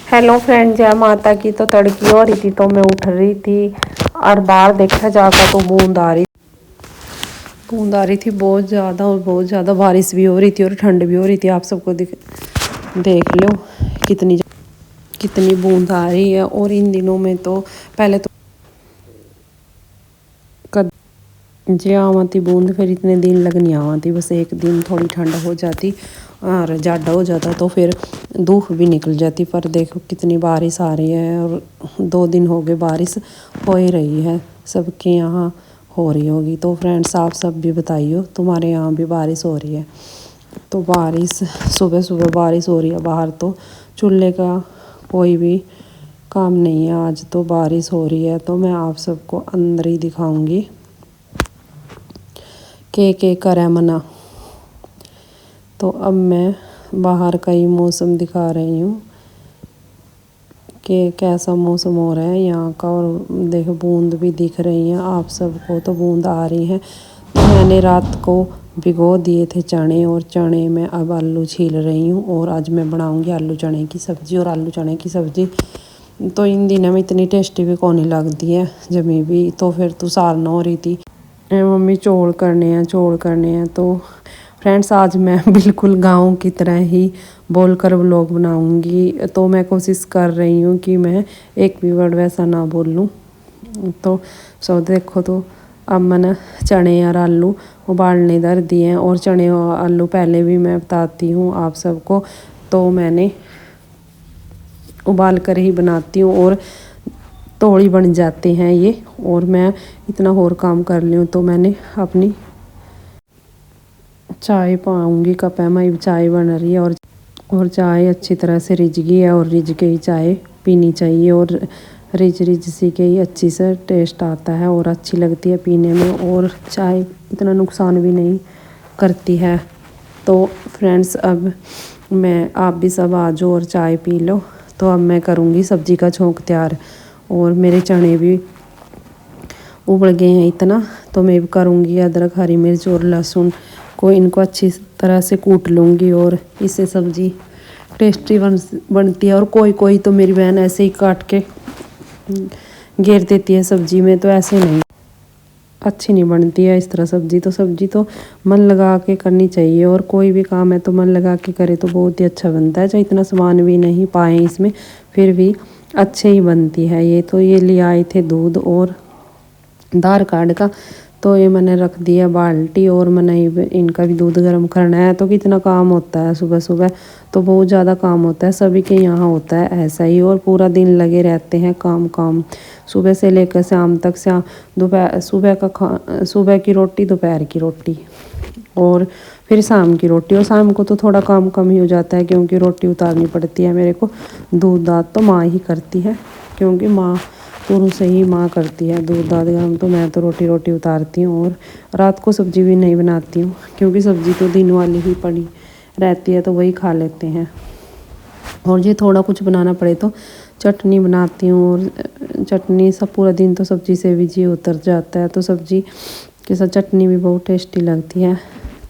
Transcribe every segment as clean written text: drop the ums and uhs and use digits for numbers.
Hello friend, जय माता की। तो तड़की हो रही थी तो मैं उठ रही थी और बाहर देखा जाकर तो बूंद आ रही थी बहुत ज़्यादा, और बहुत ज़्यादा बारिश भी हो रही थी और ठंड भी हो रही थी। आप सबको देख लो कितनी कितनी बूंद आ रही है। और इन दिनों में तो पहले तो जे आवाती बूंद, फिर इतने दिन लग नहीं आवाती, बस एक दिन थोड़ी ठंड हो जाती और ज़्यादा हो जाता तो फिर धूप भी निकल जाती। पर देखो कितनी बारिश आ रही है, और 2 दिन हो गए बारिश हो ही रही है। सबके यहाँ हो रही होगी। तो फ्रेंड्स, आप सब भी बताइए तुम्हारे यहाँ भी बारिश हो रही है? तो बारिश, सुबह सुबह बारिश हो रही है बाहर, तो चूल्हे का कोई भी काम नहीं है। आज तो बारिश हो रही है, तो मैं आप सबको अंदर ही दिखाऊंगी के करे मना। तो अब मैं बाहर का ही मौसम दिखा रही हूँ कि कैसा मौसम हो रहा है यहाँ का। और देखो बूंद भी दिख रही हैं आप सबको, तो बूंद आ रही है। तो मैंने रात को भिगो दिए थे चने, और चने में अब आलू छील रही हूँ। और आज मैं बनाऊँगी आलू चने की सब्ज़ी। और आलू चने की सब्ज़ी तो इन दिनों में इतनी टेस्टी भी कौन नहीं लगती है जमी भी। तो फिर तो सारना हो रही थी मम्मी, चौल करने हैं। तो फ्रेंड्स, आज मैं बिल्कुल गाँव की तरह ही बोलकर व्लॉग बनाऊंगी। तो मैं कोशिश कर रही हूँ कि मैं एक भी वर्ड वैसा ना बोलूँ। तो देखो, तो अब मैंने चने और आलू उबालने धर दिए हैं। और चने और आलू पहले भी मैं बताती हूँ आप सबको, तो मैंने उबाल कर ही बनाती हूँ और तोड़ी बन जाते हैं ये। और मैं इतना और काम कर ली हूँ, तो मैंने अपनी चाय पाऊँगी कप है, मैं चाय बन रही है। और चाय अच्छी तरह से रिझ गई है, और रिझ के ही चाय पीनी चाहिए। और रिझ सी के ही अच्छी से टेस्ट आता है और अच्छी लगती है पीने में। और चाय इतना नुकसान भी नहीं करती है। तो फ्रेंड्स, अब आप भी सब आ जाओ और चाय पी लो। तो अब मैं करूँगी सब्ज़ी का छोंक तैयार। और मेरे चने भी उबल गए हैं इतना, तो मैं भी करूँगी अदरक, हरी मिर्च और लहसुन को इनको अच्छी तरह से कूट लूँगी। और इससे सब्ज़ी टेस्टी बनती है। और कोई तो मेरी बहन ऐसे ही काट के घेर देती है सब्ज़ी में, तो ऐसे नहीं, अच्छी नहीं बनती है इस तरह सब्ज़ी। तो सब्ज़ी तो मन लगा के करनी चाहिए, और कोई भी काम है तो मन लगा के करे तो बहुत ही अच्छा बनता है। चाहे इतना सामान भी नहीं पाए इसमें, फिर भी अच्छे ही बनती है ये। तो ये ले आए थे दूध और आधार कार्ड का, तो ये मैंने रख दिया बाल्टी। और मैंने इनका भी दूध गर्म करना है। तो कितना काम होता है सुबह सुबह, तो बहुत ज़्यादा काम होता है। सभी के यहाँ होता है ऐसा ही, और पूरा दिन लगे रहते हैं काम सुबह से लेकर शाम तक। दोपहर, सुबह की रोटी, दोपहर की रोटी, और फिर शाम की रोटी। और शाम को तो थोड़ा काम कम ही हो जाता है, क्योंकि रोटी उतारनी पड़ती है मेरे को। दूध दाद तो माँ ही करती है, क्योंकि माँ शुरू से ही माँ करती है दूध दाद गरम। तो मैं तो रोटी उतारती हूँ। और रात को सब्ज़ी भी नहीं बनाती हूँ, क्योंकि सब्ज़ी तो दिन वाली ही पड़ी रहती है, तो वही खा लेते हैं। और ये थोड़ा कुछ बनाना पड़े तो चटनी बनाती हूँ। और चटनी सब पूरा दिन तो सब्ज़ी से भी जी उतर जाता है, तो सब्ज़ी के साथ चटनी भी बहुत टेस्टी लगती है।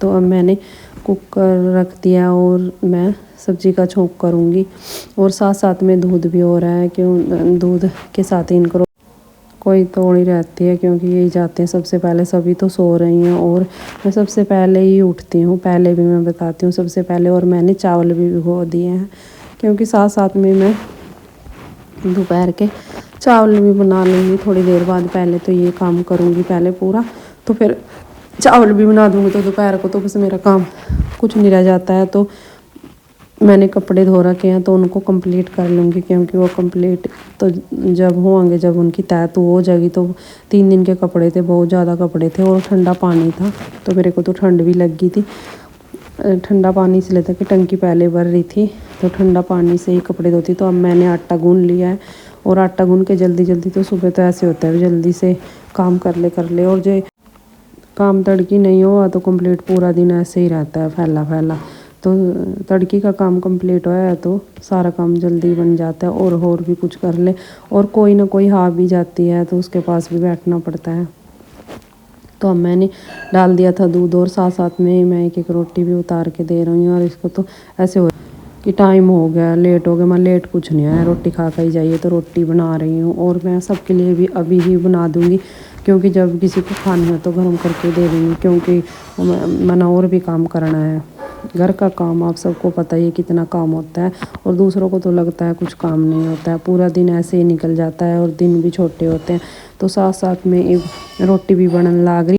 तो अब मैंने कुकर रख दिया, और मैं सब्ज़ी का छोंक करूँगी। और साथ साथ में दूध भी हो रहा है, क्यों दूध के साथ इनको कोई तोड़ी रहती है, क्योंकि यही जाते हैं सबसे पहले। सभी तो सो रही हैं और मैं सबसे पहले ही उठती हूँ, पहले भी मैं बताती हूँ सबसे पहले। और मैंने चावल भी भिगो दिए हैं, क्योंकि साथ साथ में मैं दोपहर के चावल भी बना लूँगी थोड़ी देर बाद। पहले तो ये काम करूँगी पहले पूरा, तो फिर चावल भी बना दूँगी। तो दोपहर को तो बस मेरा काम कुछ नहीं रह जाता है। तो मैंने कपड़े धो रखे हैं, तो उनको कंप्लीट कर लूँगी, क्योंकि वो कंप्लीट तो जब होंगे, जब उनकी तय तो हो जाएगी। तो 3 दिन के कपड़े थे, बहुत ज़्यादा कपड़े थे, और ठंडा पानी था, तो मेरे को तो ठंड भी लग गई थी। ठंडा पानी इसलिए था कि टंकी पहले भर रही थी, तो ठंडा पानी से ही कपड़े धोती। तो अब मैंने आटा गूँध लिया है, और आटा गूँध के जल्दी तो सुबह तो ऐसे होता है जल्दी से काम कर ले। और जो काम तड़की नहीं हुआ तो कंप्लीट पूरा दिन ऐसे ही रहता है फैला। तो तड़की का काम कंप्लीट होया है तो सारा काम जल्दी बन जाता है। और भी कुछ कर ले, और कोई ना कोई आ भी जाती है, तो उसके पास भी बैठना पड़ता है। तो अब मैंने डाल दिया था दूध, और साथ साथ में मैं एक रोटी भी उतार के दे रही हूँ। और इसको तो ऐसे हो कि टाइम हो गया, लेट हो गया। मैं लेट कुछ नहीं है, रोटी खा कर ही जाइए। तो रोटी बना रही हूँ और मैं सबके लिए भी अभी ही बना दूँगी, क्योंकि जब किसी को खानी हो तो गर्म करके दे दूँगी, क्योंकि मैंने और भी काम करना है। घर का काम आप सबको पता ही है कितना काम होता है, और दूसरों को तो लगता है कुछ काम नहीं होता है। पूरा दिन ऐसे ही निकल जाता है और दिन भी छोटे होते हैं। तो साथ साथ में एक रोटी भी बनने लग रही,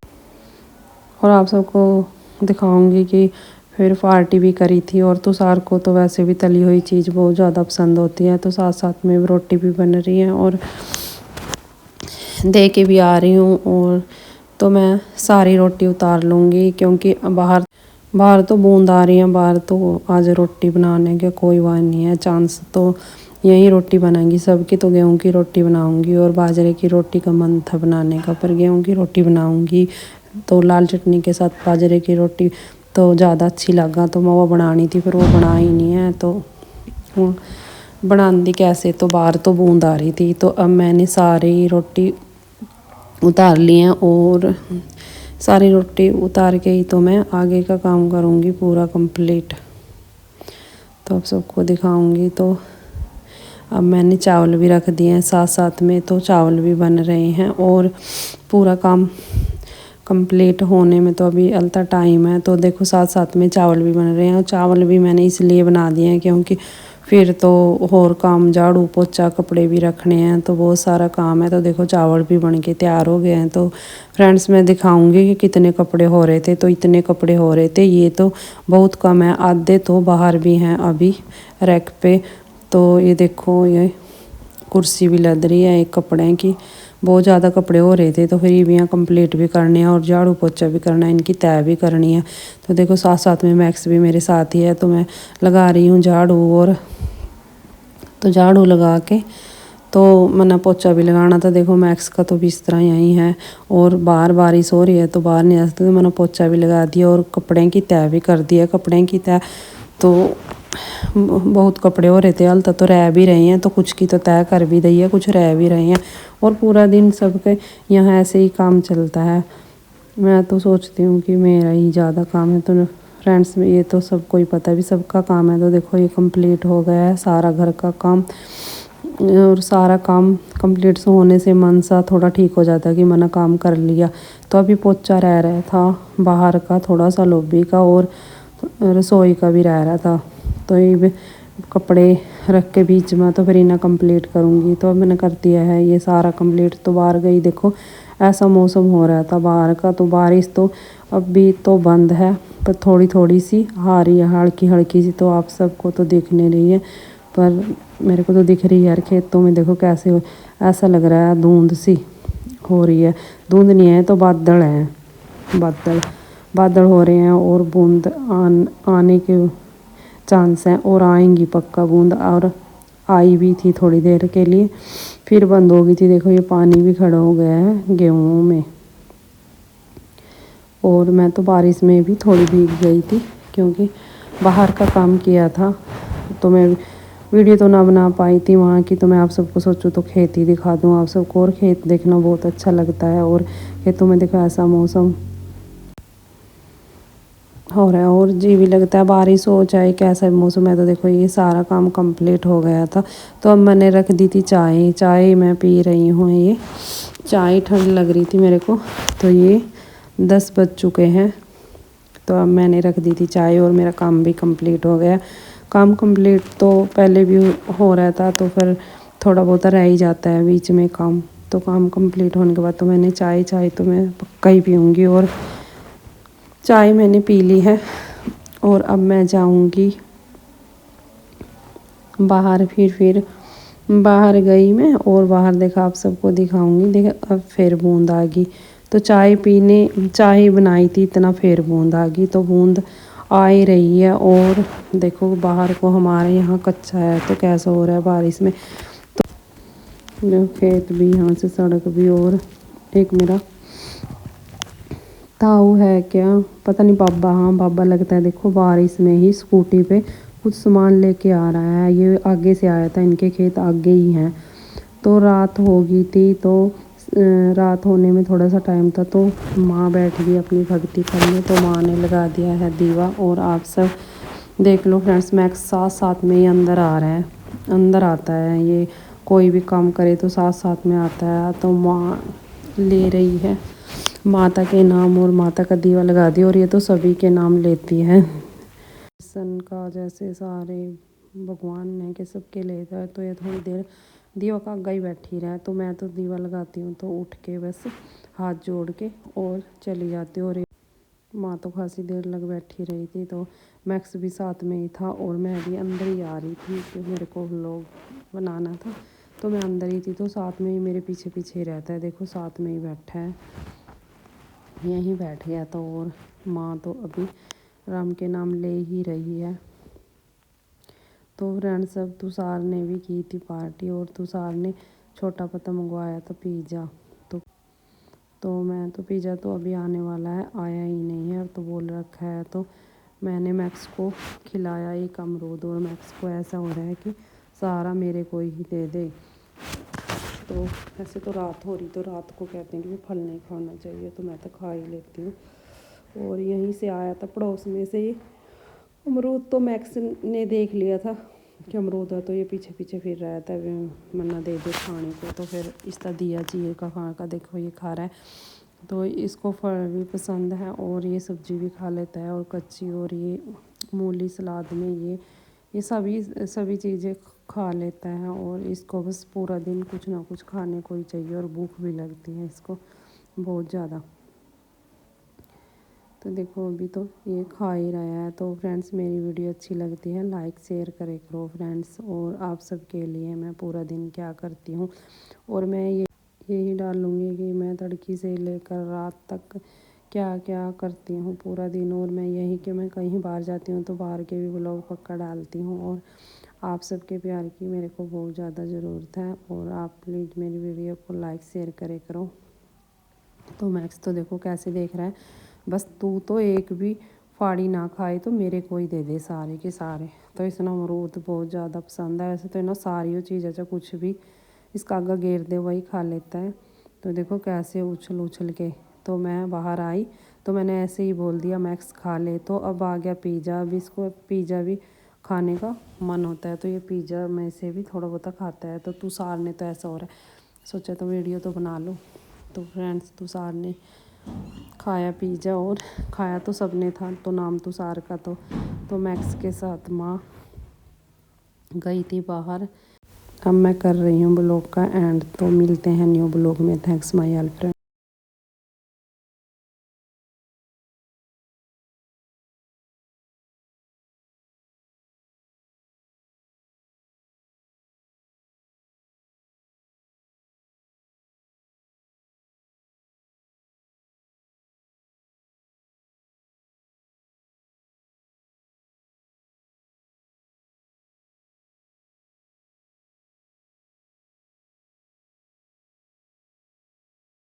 और आप सबको दिखाऊंगी कि फिर पार्टी भी करी थी। और तुषार को तो वैसे भी तली हुई चीज़ बहुत ज़्यादा पसंद होती है, तो साथ साथ में रोटी भी बन रही है और दे के भी आ रही हूँ। और तो मैं सारी रोटी उतार लूँगी, क्योंकि बाहर बाहर तो बूंद आ रही है। बाहर तो आज रोटी बनाने का कोई वार नहीं है, चांस तो यहीं रोटी बनाएंगी सबकी। तो गेहूं की रोटी बनाऊंगी और बाजरे की रोटी का मन था बनाने का, पर गेहूं की रोटी बनाऊंगी। तो लाल चटनी के साथ बाजरे की रोटी तो ज़्यादा अच्छी लगा, तो मैं वो बनानी थी, पर वो बना ही नहीं है। तो बनाती कैसे, तो बाहर तो बूंद आ रही थी। तो अब मैंने सारी रोटी उतार ली हैं, और सारी रोटी उतार के ही तो मैं आगे का काम करूँगी पूरा कंप्लीट। तो अब सबको दिखाऊंगी। तो अब मैंने चावल भी रख दिए हैं साथ साथ में, तो चावल भी बन रहे हैं। और पूरा काम कंप्लीट होने में तो अभी अलता टाइम है। तो देखो साथ साथ में चावल भी बन रहे हैं, और चावल भी मैंने इसलिए बना दिए हैं क्योंकि फिर तो और काम, झाड़ू पोछा कपड़े भी रखने हैं, तो बहुत सारा काम है। तो देखो चावल भी बन के तैयार हो गए हैं। तो फ्रेंड्स मैं दिखाऊंगी कि कितने कपड़े हो रहे थे। तो इतने कपड़े हो रहे थे, ये तो बहुत कम है, आधे तो बाहर भी हैं अभी रैक पे। तो ये देखो, ये कुर्सी भी लद रही है एक कपड़े की। बहुत ज़्यादा कपड़े हो रहे थे, तो फिर ये भी यहाँ कंप्लीट भी करने हैं और झाड़ू पोछा भी करना है, इनकी तय भी करनी है। तो देखो साथ साथ में मैक्स भी मेरे साथ ही है, तो मैं लगा रही हूँ झाड़ू। और तो झाड़ू लगा के तो मैंने पोछा भी लगाना था। देखो मैक्स का तो बिस्तरा यहीं है, और बाहर बारिश हो रही है तो बाहर नहीं आ सकते, तो मैंने पोछा भी लगा दिया और कपड़े की तय भी कर दिया। कपड़े की तय तो बहुत कपड़े हो रहे थे, हाल तो रह भी रहे हैं, तो कुछ की तो तय कर भी दी है, कुछ रह भी रहे हैं। और पूरा दिन सबके यहाँ ऐसे ही काम चलता है। मैं तो सोचती हूँ कि मेरा ही ज़्यादा काम है। तो फ्रेंड्स में ये तो सबको ही पता है भी, सबका काम है। तो देखो ये कंप्लीट हो गया है सारा घर का काम, और सारा काम कंप्लीट से होने से मन सा थोड़ा ठीक हो जाता है कि मैंने काम कर लिया। तो अभी पोछा रह रहा था बाहर का, थोड़ा सा लॉबी का, और रसोई का भी रह रहा था। तो ये कपड़े रख के बीच में, तो फिर इन्हें कंप्लीट करूँगी। तो अब मैंने कर दिया है ये सारा कंप्लीट। तो बाहर गई, देखो ऐसा मौसम हो रहा था बाहर का। तो बारिश तो अभी तो बंद है, पर थोड़ी थोड़ी सी आ रही है, हल्की हल्की सी। तो आप सबको तो दिख नहीं रही है, पर मेरे को तो दिख रही है। यार खेतों में देखो कैसे हो, ऐसा लग रहा है धुंध सी हो रही है। धुंध नहीं है तो बादल हैं, बादल बादल हो रहे हैं, और बूंद आने के चांस हैं, और आएंगी पक्का बूंद। और आई भी थी थोड़ी देर के लिए, फिर बंद हो गई थी। देखो ये पानी भी खड़ा हो गया है गेहूँ में। और मैं तो बारिश में भी थोड़ी भीग गई थी, क्योंकि बाहर का काम किया था। तो मैं वीडियो तो ना बना पाई थी वहाँ की, तो मैं आप सबको सोचूँ तो खेत ही दिखा दूँ आप सबको। और खेत देखना बहुत अच्छा लगता है, और खेतों में देखो ऐसा मौसम हो रहा है, और जी भी लगता है बारिश हो चाहे कैसा भी मौसम है। तो देखो ये सारा काम कंप्लीट हो गया था। तो अब मैंने रख दी थी चाय, चाय मैं पी रही हूँ। ये चाय ठंड लग रही थी मेरे को। तो ये 10 बज चुके हैं, तो अब मैंने रख दी थी चाय, और मेरा काम भी कंप्लीट हो गया। काम कंप्लीट तो पहले भी हो रहा था, तो फिर थोड़ा बहुत रह ही जाता है बीच में काम। तो काम कंप्लीट होने के बाद तो मैंने चाय तो मैं पक्का ही पीऊँगी। और चाय मैंने पी ली है, और अब मैं जाऊंगी बाहर। फिर बाहर गई मैं, और बाहर देखा आप सबको दिखाऊंगी। देखा अब फिर बूंद आ गई। तो चाय बनाई थी, इतना फिर बूंद आ गई। तो बूंद आ ही रही है, और देखो बाहर को हमारे यहाँ कच्चा है, तो कैसा हो रहा है बारिश में। तो खेत भी, यहाँ से सड़क भी, और एक मेरा ताऊ है क्या पता नहीं, बाबा, हाँ बाबा लगता है। देखो बारिश में ही स्कूटी पे कुछ सामान लेके आ रहा है। ये आगे से आया था, इनके खेत आगे ही हैं। तो रात हो गई थी, तो रात होने में थोड़ा सा टाइम था, तो माँ बैठ गई अपनी भक्ति करने। तो माँ ने लगा दिया है दीवा, और आप सब देख लो फ्रेंड्स, मैक्स साथ साथ में ही अंदर आ रहा है, अंदर आता है। ये कोई भी काम करे तो साथ साथ में आता है। तो माँ ले रही है माता के नाम और माता का दीवा लगा दिया, और ये तो सभी के नाम लेती है। सन का जैसे सारे भगवान ने के सबके लेता है। तो ये थोड़ी देर दीवा का आगे ही बैठी रहा है। तो मैं तो दीवा लगाती हूँ तो उठ के बस हाथ जोड़ के और चली जाती हूँ। और माँ तो खासी देर लग बैठी रही थी। तो मैक्स भी साथ में ही था और मैं भी अंदर ही आ रही थी क्योंकि मेरे को व्लॉग बनाना था। तो मैं अंदर ही थी, तो साथ में ही मेरे पीछे पीछे ही रहता है। देखो साथ में ही बैठा है, यहीं बैठ गया था। और माँ तो अभी राम के नाम ले ही रही है। तो फ्रेंड्स, सब तुषार ने भी की थी पार्टी, और तुषार ने छोटा पत्ता मंगवाया था पिज़्ज़ा। तो मैं तो पिज़्ज़ा तो अभी आने वाला है, आया ही नहीं है तो बोल रखा है। तो मैंने मैक्स को खिलाया एक अमरूद, और मैक्स को ऐसा हो रहा है कि सारा मेरे को ही दे दे। तो ऐसे तो रात हो रही, तो रात को कहते हैं कि फल नहीं खाना चाहिए, तो मैं तो खा ही लेती हूँ। और यहीं से आया था पड़ोस में से ये अमरूद, तो मैक्स ने देख लिया था कि अमरूद है, तो ये पीछे पीछे फिर रहा था मन्ना दे दे खाने को। तो फिर इसका दिया चाहिए का खाने का, देखो ये खा रहा है। तो इसको फल भी पसंद है और ये सब्जी भी खा लेता है, और कच्ची, और ये मूली सलाद में ये सभी चीज़ें खा लेता है। और इसको बस पूरा दिन कुछ ना कुछ खाने को ही चाहिए, और भूख भी लगती है इसको बहुत ज़्यादा। तो देखो अभी तो ये खा ही रहा है। तो फ्रेंड्स, मेरी वीडियो अच्छी लगती है लाइक शेयर करे करो फ्रेंड्स। और आप सबके लिए मैं पूरा दिन क्या करती हूँ, और मैं यही डालूँगी कि मैं तड़की से लेकर रात तक क्या क्या करती हूँ पूरा दिन। और मैं यही कि मैं कहीं बाहर जाती हूँ तो बाहर के भी ब्लॉग पक्का डालती हूँ। और आप सबके प्यार की मेरे को बहुत ज़्यादा ज़रूरत है, और आप प्लीज़ मेरी वीडियो को लाइक शेयर करे करो। तो मैक्स तो देखो कैसे देख रहा है, बस तू तो एक भी फाड़ी ना खाए तो मेरे को ही दे दे सारे के सारे। तो इसने अमरूद बहुत ज़्यादा पसंद है। वैसे तो इन्हें सारी चीज़ें चाहे कुछ भी इसका आगा घेर दे वही खा लेता है। तो देखो कैसे उछल उछल के। तो मैं बाहर आई तो मैंने ऐसे ही बोल दिया मैक्स खा ले। तो अब आ गया पिज़्ज़ा, अब इसको पिज़्ज़ा भी खाने का मन होता है। तो ये पिज़्ज़ा में से भी थोड़ा बहुत खाता है। तो तुषार ने तो ऐसा हो रहा है, सोचा तो वीडियो तो बना लो। तो फ्रेंड्स, तुषार ने खाया पिज़्ज़ा, और खाया तो सबने था। तो नाम तुषार का तो मैक्स के साथ माँ गई थी बाहर। अब मैं कर रही हूँ ब्लॉग का एंड। तो मिलते हैं न्यू ब्लॉग में। Thanks my all friend.